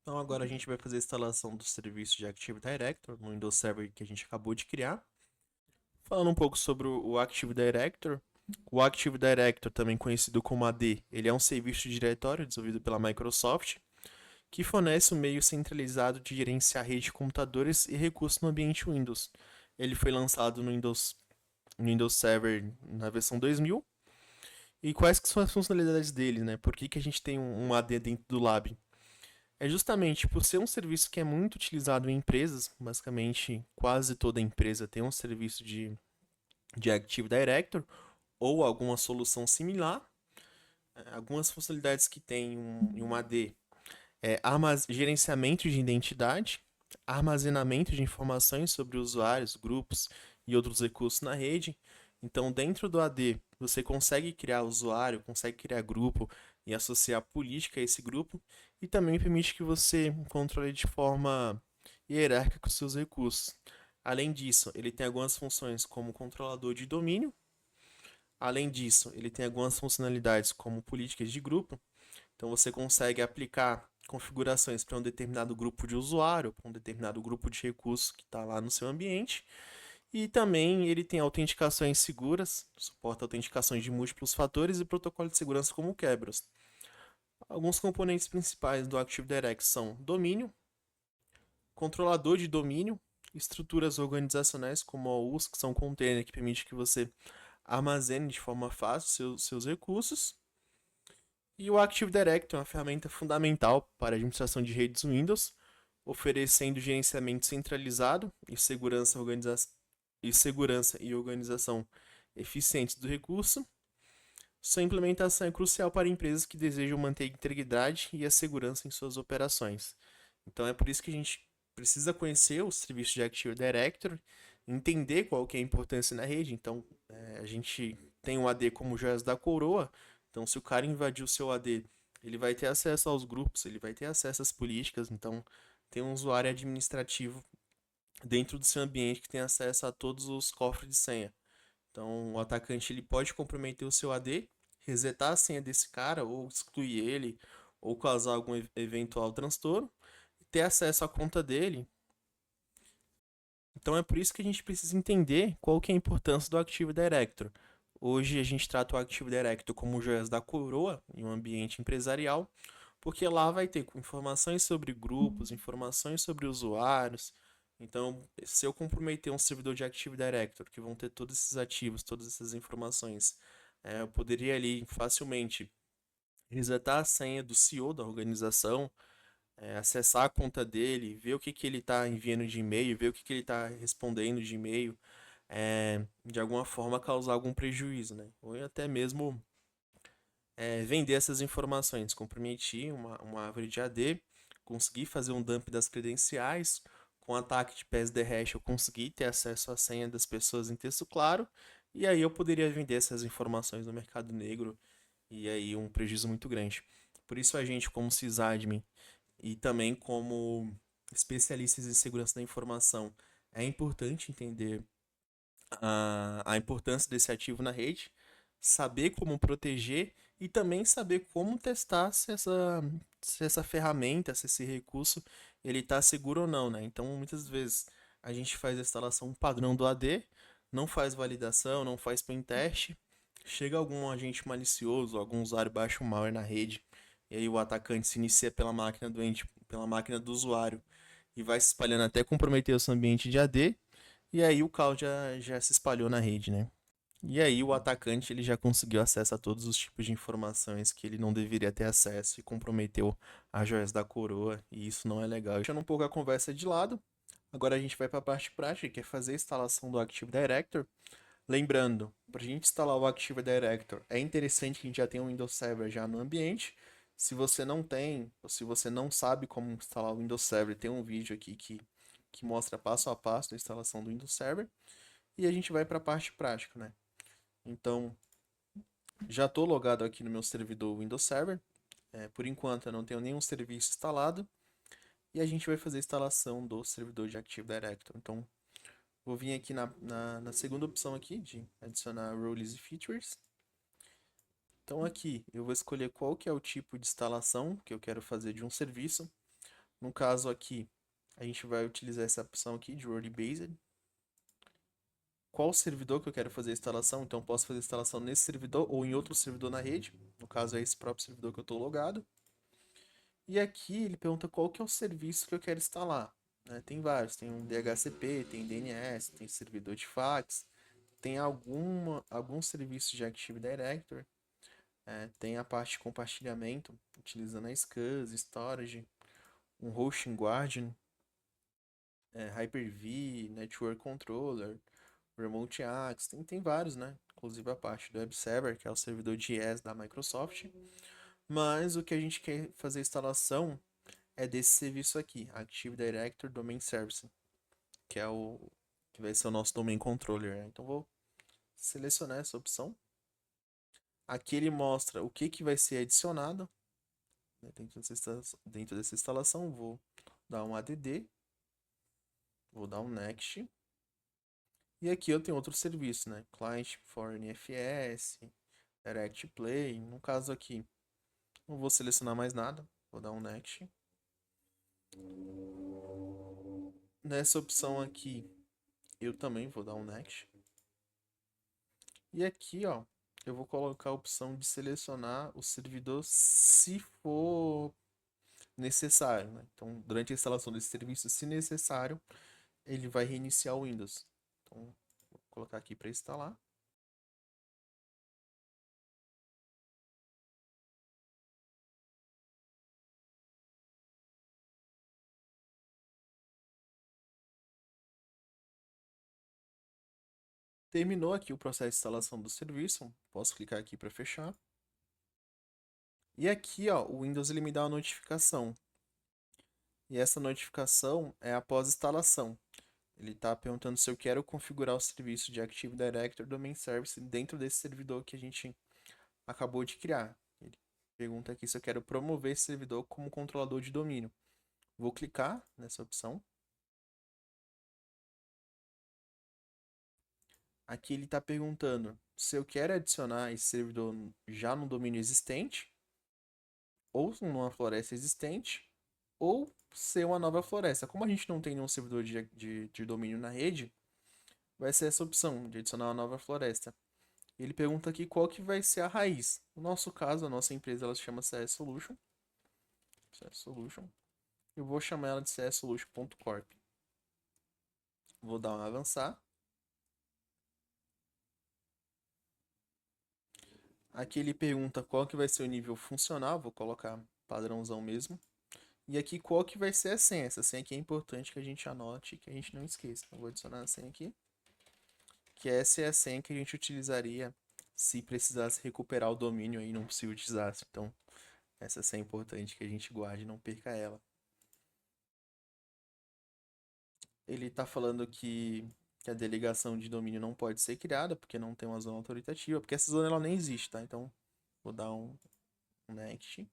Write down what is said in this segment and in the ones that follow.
Então agora a gente vai fazer a instalação do serviço de Active Director no Windows Server que a gente acabou de criar. Falando um pouco sobre o Active Director. O Active Director, também conhecido como AD, ele é um serviço de diretório desenvolvido pela Microsoft que fornece um meio centralizado de gerenciar rede de computadores e recursos no ambiente Windows. Ele foi lançado no Windows Server na versão 2000. E quais que são as funcionalidades dele, né? Por que a gente tem um AD dentro do Lab? É justamente por ser um serviço que é muito utilizado em empresas, basicamente quase toda empresa tem um serviço de Active Director ou alguma solução similar. Algumas funcionalidades que tem em um AD é gerenciamento de identidade, armazenamento de informações sobre usuários, grupos e outros recursos na rede. Então, dentro do AD, você consegue criar usuário, consegue criar grupo e associar política a esse grupo, e também permite que você controle de forma hierárquica os seus recursos. Além disso, ele tem algumas funções como controlador de domínio. Além disso, ele tem algumas funcionalidades como políticas de grupo. Então você consegue aplicar configurações para um determinado grupo de usuário, para um determinado grupo de recursos que está lá no seu ambiente. E também ele tem autenticações seguras, suporta autenticações de múltiplos fatores e protocolo de segurança como o Kerberos. Alguns componentes principais do Active Directory são domínio, controlador de domínio, estruturas organizacionais como o OUS, que são containers que permite que você armazene de forma fácil seus recursos. E o Active Directory é uma ferramenta fundamental para a administração de redes Windows, oferecendo gerenciamento centralizado e organização eficientes do recurso. Sua implementação é crucial para empresas que desejam manter a integridade e a segurança em suas operações. Então é por isso que a gente precisa conhecer o serviço de Active Directory, entender qual que é a importância na rede. Então a gente tem um AD como joias da coroa. Então se o cara invadir o seu AD, ele vai ter acesso aos grupos, ele vai ter acesso às políticas. Então tem um usuário administrativo dentro do seu ambiente que tem acesso a todos os cofres de senha. Então, o atacante ele pode comprometer o seu AD, resetar a senha desse cara, ou excluir ele, ou causar algum eventual transtorno, e ter acesso à conta dele. Então, é por isso que a gente precisa entender qual que é a importância do Active Directory. Hoje a gente trata o Active Directory como joias da coroa em um ambiente empresarial, porque lá vai ter informações sobre grupos, informações sobre usuários. Então, se eu comprometer um servidor de Active Directory, que vão ter todos esses ativos, todas essas informações, eu poderia ali facilmente resetar a senha do CEO da organização, acessar a conta dele, ver o que, que ele está enviando de e-mail, ver o que, que ele está respondendo de e-mail, de alguma forma causar algum prejuízo, né? Ou até mesmo vender essas informações, comprometer uma árvore de AD, conseguir fazer um dump das credenciais, com ataque de PSD-hash eu consegui ter acesso à senha das pessoas em texto claro, e aí eu poderia vender essas informações no mercado negro, e aí um prejuízo muito grande. Por isso a gente, como sysadmin e também como especialistas em segurança da informação, é importante entender a importância desse ativo na rede, saber como proteger e também saber como testar se essa ferramenta, se esse recurso ele está seguro ou não, né? Então, muitas vezes a gente faz a instalação padrão do AD, não faz validação, não faz pen teste, chega algum agente malicioso, algum usuário baixa um malware na rede, e aí o atacante se inicia pela máquina doente, pela máquina do usuário e vai se espalhando até comprometer o seu ambiente de AD, e aí o caos já se espalhou na rede, né? E aí o atacante ele já conseguiu acesso a todos os tipos de informações que ele não deveria ter acesso e comprometeu as joias da coroa, e isso não é legal. Deixando um pouco a conversa de lado, agora a gente vai para a parte prática, que é fazer a instalação do Active Directory. Lembrando, para a gente instalar o Active Directory, é interessante que a gente já tenha um Windows Server já no ambiente. Se você não tem, ou se você não sabe como instalar o Windows Server, tem um vídeo aqui que mostra passo a passo a instalação do Windows Server. E a gente vai para a parte prática, né? Então, já estou logado aqui no meu servidor Windows Server. Por enquanto, eu não tenho nenhum serviço instalado. E a gente vai fazer a instalação do servidor de Active Directory. Então, vou vir aqui na segunda opção aqui de adicionar roles e features. Então aqui eu vou escolher qual que é o tipo de instalação que eu quero fazer de um serviço. No caso aqui, a gente vai utilizar essa opção aqui de Word Based. Qual servidor que eu quero fazer a instalação? Então, posso fazer a instalação nesse servidor ou em outro servidor na rede. No caso, é esse próprio servidor que eu estou logado. E aqui ele pergunta qual que é o serviço que eu quero instalar. Né? Tem vários, tem um DHCP, tem DNS, tem servidor de fax, tem alguns serviços de Active Directory, tem a parte de compartilhamento, utilizando a SCSI, Storage, um Hosting Guardian, Hyper-V, Network Controller, Remote Access, tem vários, né? Inclusive a parte do Web Server, que é o servidor de IaaS da Microsoft. Mas o que a gente quer fazer a instalação é desse serviço aqui, Active Directory Domain Service, que é o que vai ser o nosso Domain Controller, né? Então vou selecionar essa opção. Aqui ele mostra o que vai ser adicionado, né, dentro dessa instalação. Vou dar um ADD, vou dar um Next. E aqui eu tenho outro serviço, né? Client for NFS, Direct Play. No caso aqui, não vou selecionar mais nada, vou dar um Next. Nessa opção aqui, eu também vou dar um Next. E aqui, ó, eu vou colocar a opção de selecionar o servidor se for necessário, né? Então, durante a instalação desse serviço, se necessário, ele vai reiniciar o Windows. Então, vou colocar aqui para instalar. Terminou aqui o processo de instalação do serviço. Posso clicar aqui para fechar. E aqui, ó, o Windows ele me dá uma notificação. E essa notificação é após instalação. Ele está perguntando se eu quero configurar o serviço de Active Directory Domain Service dentro desse servidor que a gente acabou de criar. Ele pergunta aqui se eu quero promover esse servidor como controlador de domínio. Vou clicar nessa opção. Aqui ele está perguntando se eu quero adicionar esse servidor já no domínio existente, ou numa floresta existente, ou ser uma nova floresta. Como a gente não tem nenhum servidor de domínio na rede, vai ser essa opção de adicionar uma nova floresta. Ele pergunta aqui qual que vai ser a raiz. No nosso caso, a nossa empresa ela se chama CS Solution. CS Solution. Eu vou chamar ela de cssolution.corp. Vou dar um avançar. Aqui ele pergunta qual que vai ser o nível funcional. Vou colocar padrãozão mesmo. E aqui qual que vai ser a senha. Essa senha aqui é importante que a gente anote e que a gente não esqueça. Então, vou adicionar a senha aqui. Que essa é a senha que a gente utilizaria se precisasse recuperar o domínio aí num possível desastre. Então, essa senha é importante que a gente guarde e não perca ela. Ele está falando que a delegação de domínio não pode ser criada, porque não tem uma zona autoritativa, porque essa zona ela nem existe, tá? Então, vou dar um next.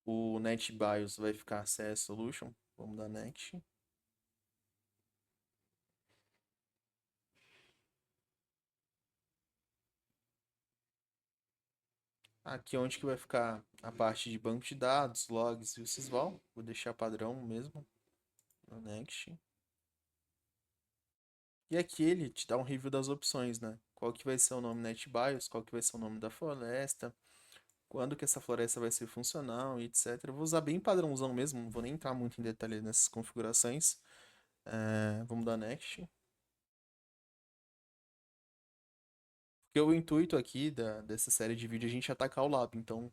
O NetBIOS vai ficar CS Solution. Vamos dar next. Aqui é onde que vai ficar a parte de banco de dados, logs e o sysval. Vou deixar padrão mesmo. No next. E aqui ele te dá um review das opções, né? Qual que vai ser o nome NetBIOS, qual que vai ser o nome da floresta, quando que essa floresta vai ser funcional e etc. Eu vou usar bem padrãozão mesmo, não vou nem entrar muito em detalhe nessas configurações. Vamos dar next. Porque o intuito aqui dessa série de vídeo é a gente atacar o lab, então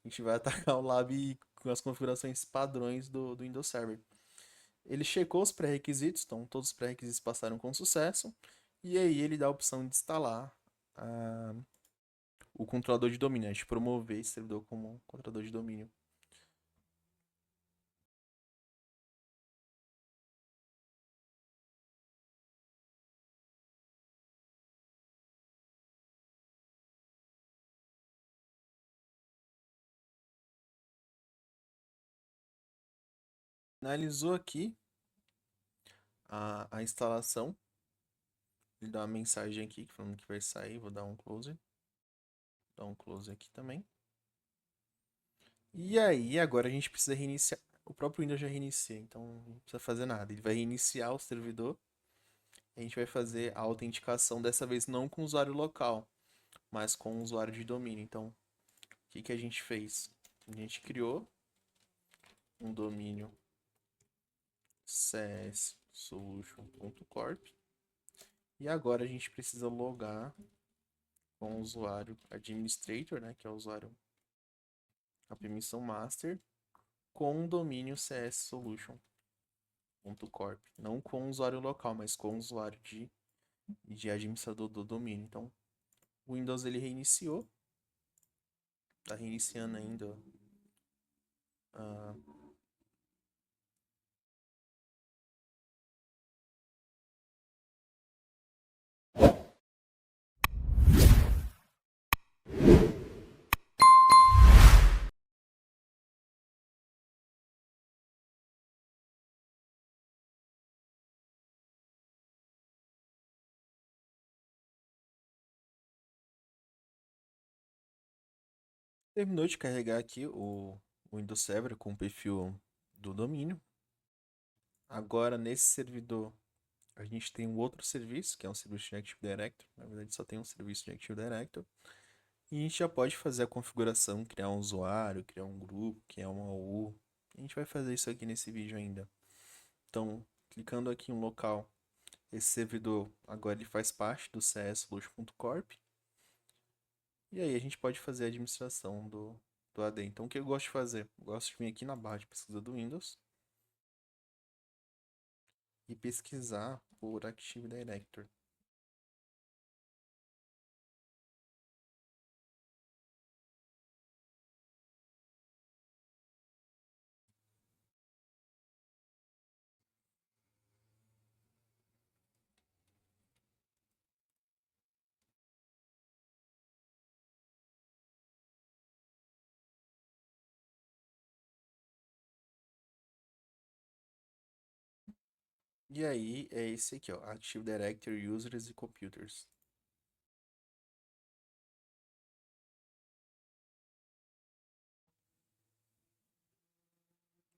a gente vai atacar o lab com as configurações padrões do Windows Server. Ele checou os pré-requisitos, então todos os pré-requisitos passaram com sucesso, e aí ele dá a opção de instalar o controlador de domínio, a gente promover esse servidor como controlador de domínio. Finalizou aqui a instalação. Ele dá uma mensagem aqui falando que vai sair. Vou dar um close. Dar um close aqui também. E aí, agora a gente precisa reiniciar. O próprio Windows já reinicia, então não precisa fazer nada. Ele vai reiniciar o servidor. A gente vai fazer a autenticação, dessa vez não com o usuário local, mas com o usuário de domínio. Então, o que que a gente fez? A gente criou um domínio cssolution.corp e agora a gente precisa logar com o usuário administrator, né, que é o usuário a permissão master, com o domínio cssolution.corp, não com o usuário local, mas com o usuário de administrador do domínio. Então, o Windows ele reiniciou, tá reiniciando ainda. uh, Terminou de carregar aqui o Windows Server com o perfil do domínio. Agora, nesse servidor, a gente tem um outro serviço, que é um serviço de Active Directory. Na verdade, só tem um serviço de Active Directory. E a gente já pode fazer a configuração, criar um usuário, criar um grupo, criar uma AU. A gente vai fazer isso aqui nesse vídeo ainda. Então, clicando aqui em local, esse servidor agora ele faz parte do cssolution.corp. E aí a gente pode fazer a administração do AD. Então, o que eu gosto de fazer? Eu gosto de vir aqui na barra de pesquisa do Windows e pesquisar por Active Directory. E aí é esse aqui, ó, Active Directory Users e Computers.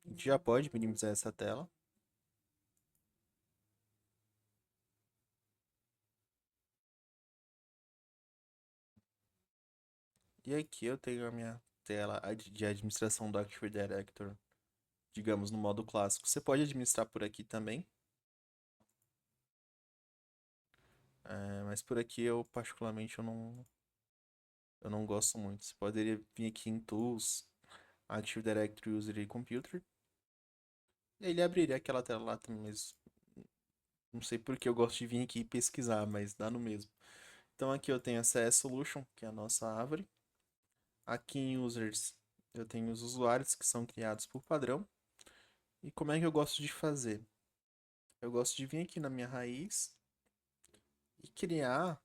A gente já pode minimizar essa tela. E aqui eu tenho a minha tela de administração do Active Directory, digamos, no modo clássico. Você pode administrar por aqui também. Mas por aqui eu particularmente eu não gosto muito. Você poderia vir aqui em Tools, Active Directory User e Computer. E ele abriria aquela tela lá também, mas não sei por que eu gosto de vir aqui e pesquisar, mas dá no mesmo. Então aqui eu tenho a CS Solution, que é a nossa árvore. Aqui em Users eu tenho os usuários que são criados por padrão. E como é que eu gosto de fazer? Eu gosto de vir aqui na minha raiz e criar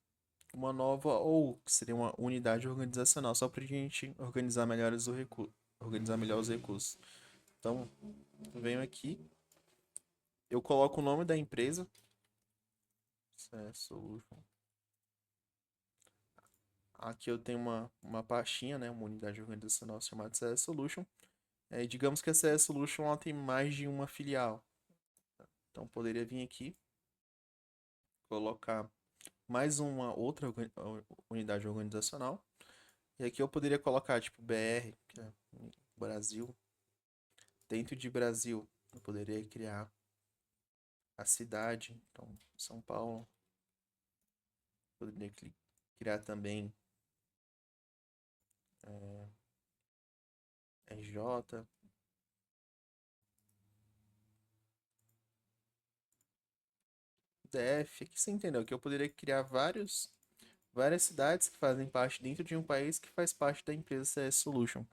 uma nova, ou que seria uma unidade organizacional, só para a gente organizar melhor organizar melhor os recursos. Então, eu venho aqui, eu coloco o nome da empresa, CS Solution. Aqui eu tenho uma pastinha, né, uma unidade organizacional chamada CS Solution. Digamos que a CS Solution ela tem mais de uma filial. Então, poderia vir aqui, colocar mais uma outra unidade organizacional. E aqui eu poderia colocar, tipo, BR, que é Brasil. Dentro de Brasil, eu poderia criar a cidade, então, São Paulo. Poderia criar também RJ. DF, aqui você entendeu que eu poderia criar várias cidades que fazem parte dentro de um país que faz parte da empresa CS Solution.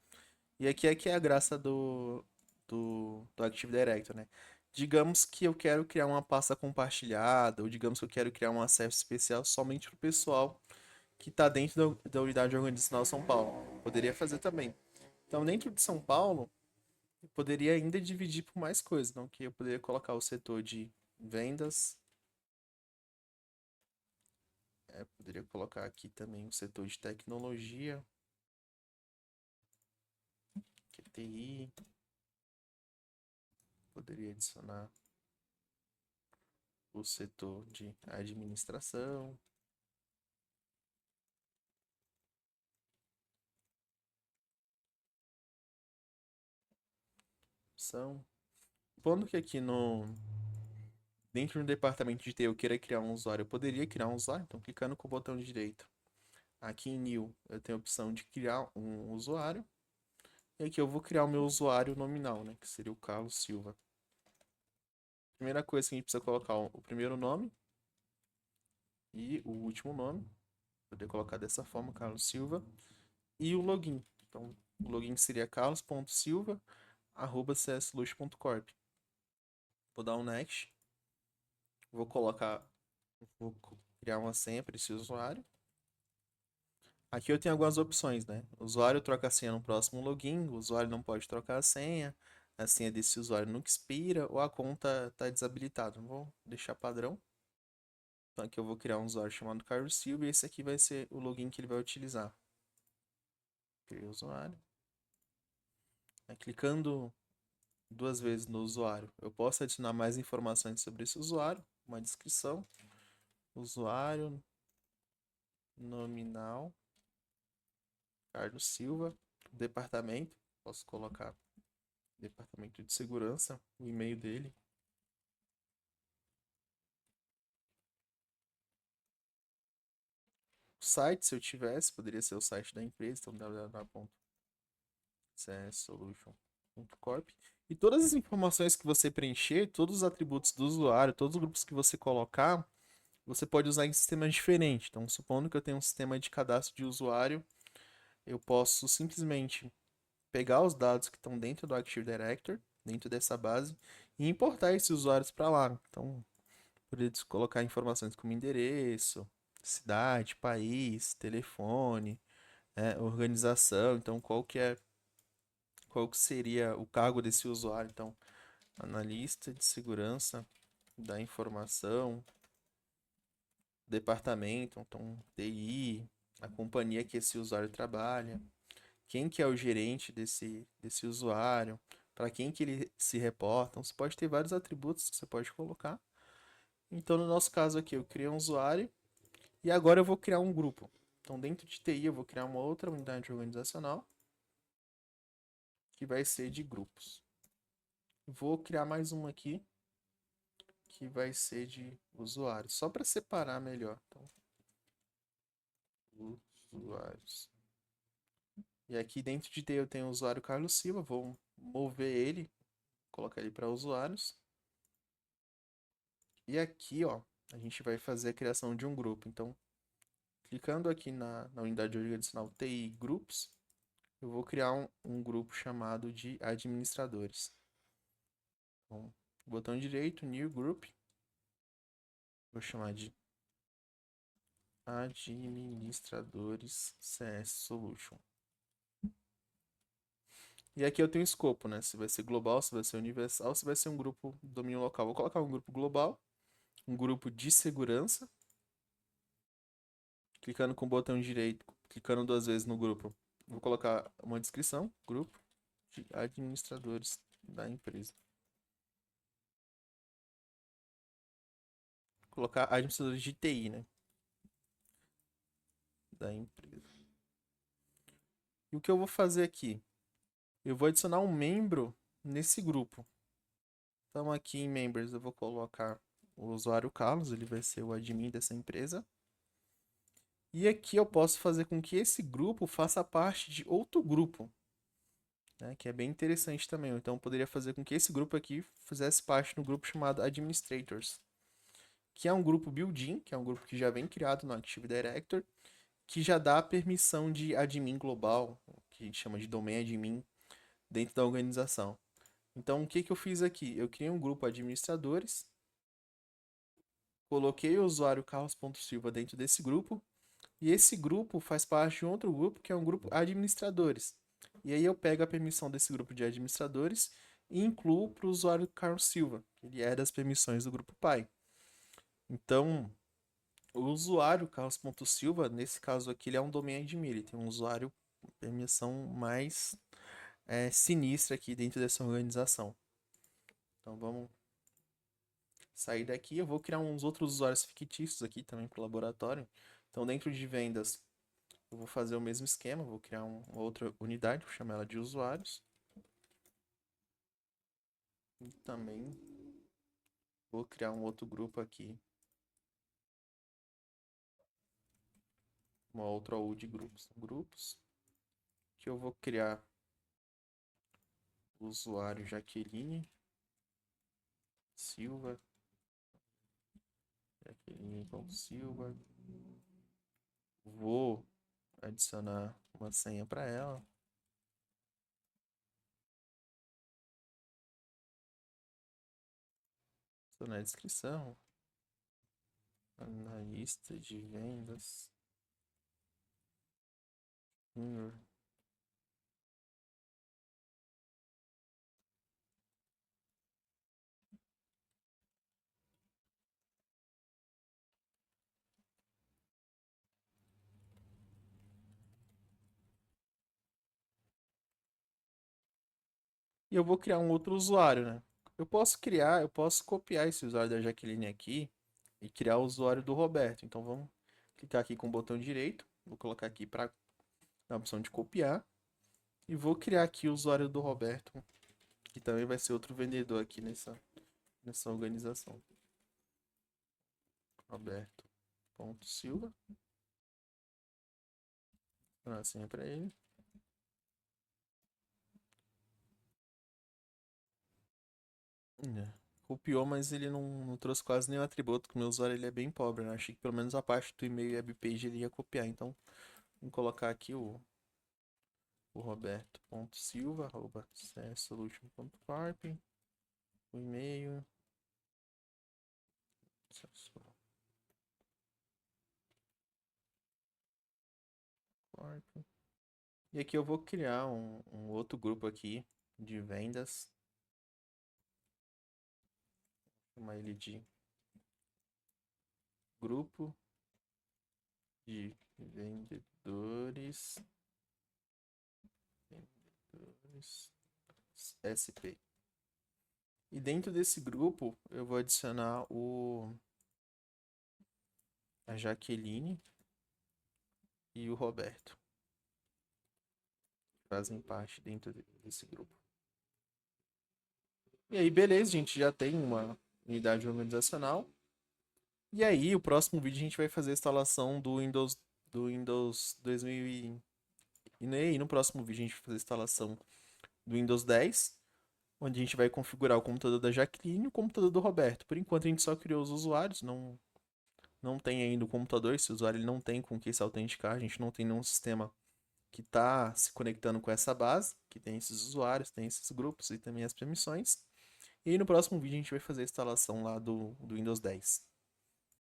E aqui é que é a graça do Active Directory, né? Digamos que eu quero criar uma pasta compartilhada, ou digamos que eu quero criar um acesso especial somente para o pessoal que está dentro da unidade organizacional São Paulo. Poderia fazer também. Então, dentro de São Paulo, eu poderia ainda dividir por mais coisas, não? Que eu poderia colocar o setor de vendas, Poderia colocar aqui também o setor de tecnologia, que é TI. Poderia adicionar o setor de administração. Supondo que aqui dentro do departamento de TI eu queira criar um usuário, eu poderia criar um usuário, então clicando com o botão direito. Aqui em New eu tenho a opção de criar um usuário. E aqui eu vou criar o meu usuário nominal, né? Que seria o Carlos Silva. Primeira coisa que a gente precisa colocar o primeiro nome e o último nome. Poder colocar dessa forma, Carlos Silva. E o login. Então, o login seria carlos.silva@cslush.corp. Vou dar um next. Vou criar uma senha para esse usuário. Aqui eu tenho algumas opções, né? O usuário troca a senha no próximo login, o usuário não pode trocar a senha desse usuário nunca expira ou a conta está desabilitada. Vou deixar padrão. Então aqui eu vou criar um usuário chamado Carlos Silva e esse aqui vai ser o login que ele vai utilizar. Criei o usuário. Clicando 2 vezes no usuário, eu posso adicionar mais informações sobre esse usuário, uma descrição, usuário nominal, Carlos Silva, departamento, posso colocar departamento de segurança, o e-mail dele. O site, se eu tivesse, poderia ser o site da empresa, então www.cssolution.corp. E todas as informações que você preencher, todos os atributos do usuário, todos os grupos que você colocar, você pode usar em sistemas diferentes. Então, supondo que eu tenho um sistema de cadastro de usuário, eu posso simplesmente pegar os dados que estão dentro do Active Directory, dentro dessa base, e importar esses usuários para lá. Então, poderia colocar informações como endereço, cidade, país, telefone, organização. Então, qual que seria o cargo desse usuário? Então, analista de segurança da informação, departamento, então TI, a companhia que esse usuário trabalha, quem que é o gerente desse usuário, para quem que ele se reporta. Então, você pode ter vários atributos que você pode colocar. Então, no nosso caso aqui, eu criei um usuário e agora eu vou criar um grupo. Então, dentro de TI, eu vou criar uma outra unidade organizacional que vai ser de grupos. Vou criar mais uma aqui que vai ser de usuários, só para separar melhor. Então, usuários. E aqui dentro de TI eu tenho o usuário Carlos Silva, vou mover ele, colocar ele para usuários. E aqui, ó, a gente vai fazer a criação de um grupo. Então, clicando aqui na unidade organizacional TI Groups, eu vou criar um grupo chamado de administradores. Então, botão direito, New Group. Vou chamar de Administradores CS Solution. E aqui eu tenho escopo, né? Se vai ser global, se vai ser universal, se vai ser um grupo de domínio local. Vou colocar um grupo global, um grupo de segurança. Clicando com o botão direito, clicando 2 vezes no grupo, vou colocar uma descrição, grupo de administradores da empresa. Colocar administradores de TI, né? Da empresa. E o que eu vou fazer aqui? Eu vou adicionar um membro nesse grupo. Então aqui em Members eu vou colocar o usuário Carlos, ele vai ser o admin dessa empresa. E aqui eu posso fazer com que esse grupo faça parte de outro grupo, né, que é bem interessante também. Então eu poderia fazer com que esse grupo aqui fizesse parte do grupo chamado Administrators, que é um grupo built-in, que é um grupo que já vem criado no Active Directory, que já dá a permissão de admin global, que a gente chama de domain admin, dentro da organização. Então, o que que eu fiz aqui? Eu criei um grupo administradores, coloquei o usuário carlos.silva dentro desse grupo, e esse grupo faz parte de um outro grupo, que é um grupo administradores. E aí eu pego a permissão desse grupo de administradores e incluo para o usuário Carlos Silva, que ele é das permissões do grupo pai. Então, O usuário Carlos.Silva, nesse caso aqui, ele é um domínio admin, ele tem um usuário permissão mais sinistra aqui dentro dessa organização. Então vamos sair daqui. Eu vou criar uns outros usuários fictícios aqui também para o laboratório. Então dentro de vendas, eu vou fazer o mesmo esquema, vou criar uma outra unidade, vou chamar ela de usuários. E também vou criar um outro grupo aqui, uma outra UU de grupos. Grupos que eu vou criar o usuário Jaqueline Silva, Jaqueline.Silva. Vou adicionar uma senha para ela. Estou na descrição. Analista de vendas. Junior. E eu vou criar um outro usuário, né? Eu posso copiar esse usuário da Jaqueline aqui e criar o usuário do Roberto. Então vamos clicar aqui com o botão direito. Vou colocar aqui para a opção de copiar. E vou criar aqui o usuário do Roberto, que também vai ser outro vendedor aqui nessa organização. Roberto.Silva. Vou dar a senha para ele. Copiou, mas ele não trouxe quase nenhum atributo, porque o meu usuário ele é bem pobre, né? Achei que pelo menos a parte do e-mail e webpage ele ia copiar. Então, vamos colocar aqui o roberto.silva, arroba csolution.corp, o e-mail. E aqui eu vou criar um outro grupo aqui de vendas. Vou chamar ele de grupo de vendedores SP. E dentro desse grupo eu vou adicionar a Jaqueline e o Roberto, que fazem parte dentro desse grupo. E aí, beleza, a gente já tem uma unidade organizacional. E aí, o próximo vídeo a gente vai fazer a instalação do Windows 2000 e aí, no próximo vídeo a gente vai fazer a instalação do Windows 10, onde a gente vai configurar o computador da Jaqueline e o computador do Roberto. Por enquanto a gente só criou os usuários, não tem ainda o computador, esse usuário ele não tem com que se autenticar, a gente não tem nenhum sistema que está se conectando com essa base, que tem esses usuários, tem esses grupos e também as permissões. E aí no próximo vídeo a gente vai fazer a instalação lá do Windows 10.